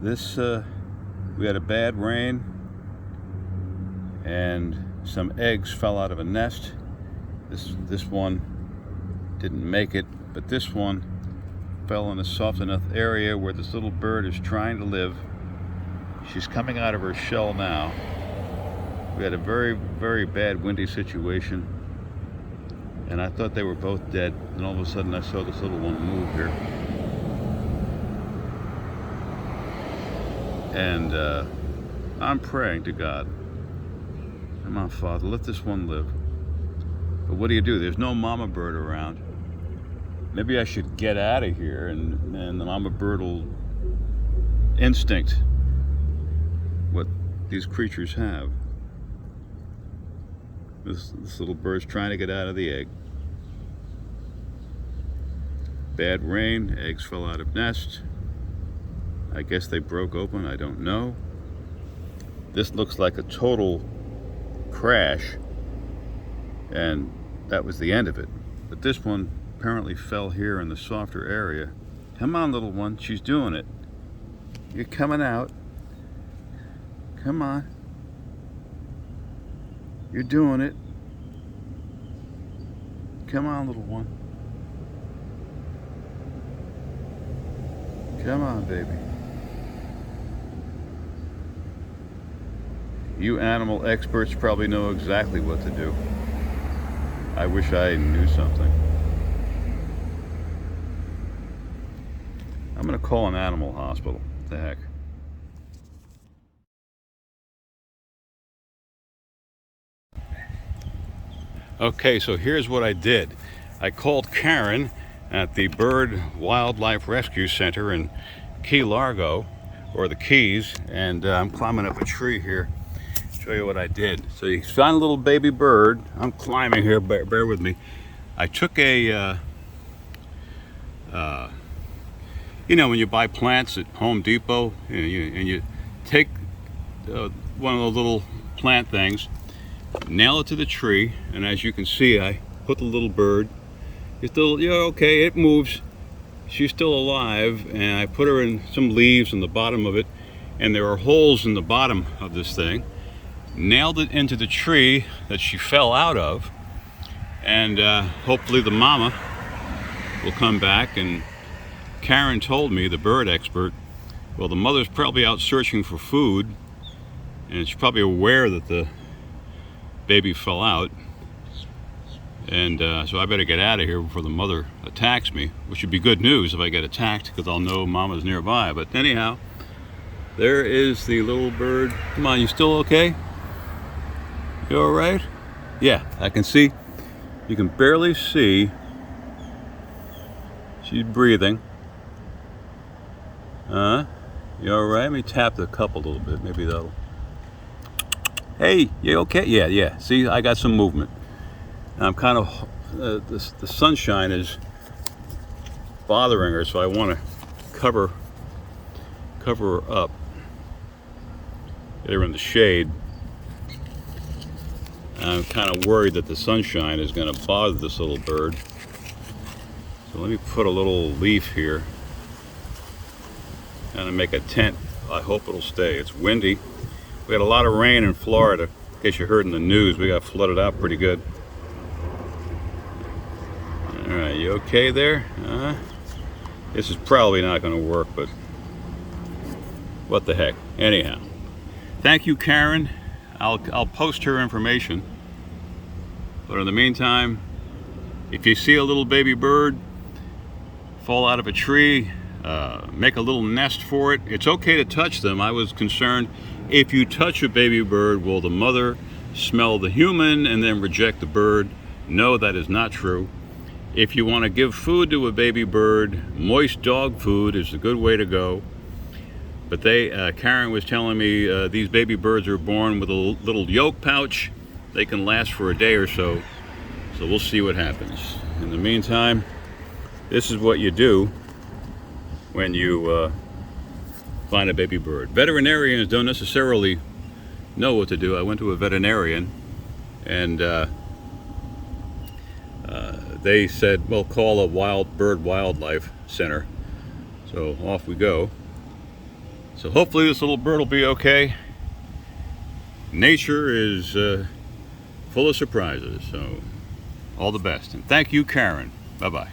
This we had a bad rain and some eggs fell out of a nest. This one didn't make it, but this one fell in a soft enough area where this little bird is trying to live. She's coming out of her shell now. We had a very, very bad windy situation, and I thought they were both dead, and all of a sudden I saw this little one move here. And I'm praying to God, come on, Father, let this one live. But what do? There's no mama bird around. Maybe I should get out of here, and the mama bird will instinct what these creatures have. This little bird's trying to get out of the egg. Bad rain, eggs fell out of nest. I guess they broke open, I don't know. This looks like a total crash, and that was the end of it. But this one apparently fell here in the softer area. Come on, little one, she's doing it. You're coming out. Come on. You're doing it. Come on, little one. Come on, baby. You animal experts probably know exactly what to do. I wish I knew something. I'm gonna call an animal hospital. What the heck? Okay, so here's what I did. I called Karen at the Bird Wildlife Rescue Center in Key Largo, or the Keys, and I'm climbing up a tree here. Show you what I did. So you found a little baby bird. I'm climbing here, bear with me. I took a, you know, when you buy plants at Home Depot, and you take one of those little plant things, nail it to the tree, and as you can see, I put the little bird. It's still, okay, it moves. She's still alive, and I put her in some leaves in the bottom of it, and there are holes in the bottom of this thing. Nailed it into the tree that she fell out of, and hopefully the mama will come back. And Karen told me, the bird expert, well, the mother's probably out searching for food, and she's probably aware that the baby fell out, and so I better get out of here before the mother attacks me, which would be good news if I get attacked, because I'll know mama's nearby. But anyhow, there is the little bird. Come on, you still okay? You all right? Yeah, I can see. You can barely see. She's breathing. You all right? Let me tap the cup a little bit. Maybe that'll. Hey, you okay? Yeah. See, I got some movement. And I'm kind of, the sunshine is bothering her, so I want to cover her up. Get her in the shade. I'm kind of worried that the sunshine is going to bother this little bird. So let me put a little leaf here and make a tent. I hope it'll stay. It's windy. We had a lot of rain in Florida. In case you heard in the news, we got flooded out pretty good. All right, you okay there? This is probably not going to work, but what the heck. Anyhow, thank you, Karen. I'll post her information. But in the meantime, if you see a little baby bird fall out of a tree, make a little nest for it. It's okay to touch them. I was concerned, if you touch a baby bird, will the mother smell the human and then reject the bird? No, that is not true. If you want to give food to a baby bird, moist dog food is a good way to go. But Karen was telling me these baby birds are born with a little yolk pouch. They can last for a day or so. So we'll see what happens. In the meantime, this is what you do when you find a baby bird. Veterinarians don't necessarily know what to do. I went to a veterinarian, and they said, well, call a Bird Wildlife Center. So off we go. So hopefully this little bird will be okay. Nature is full of surprises, so all the best. And thank you, Karen. Bye-bye.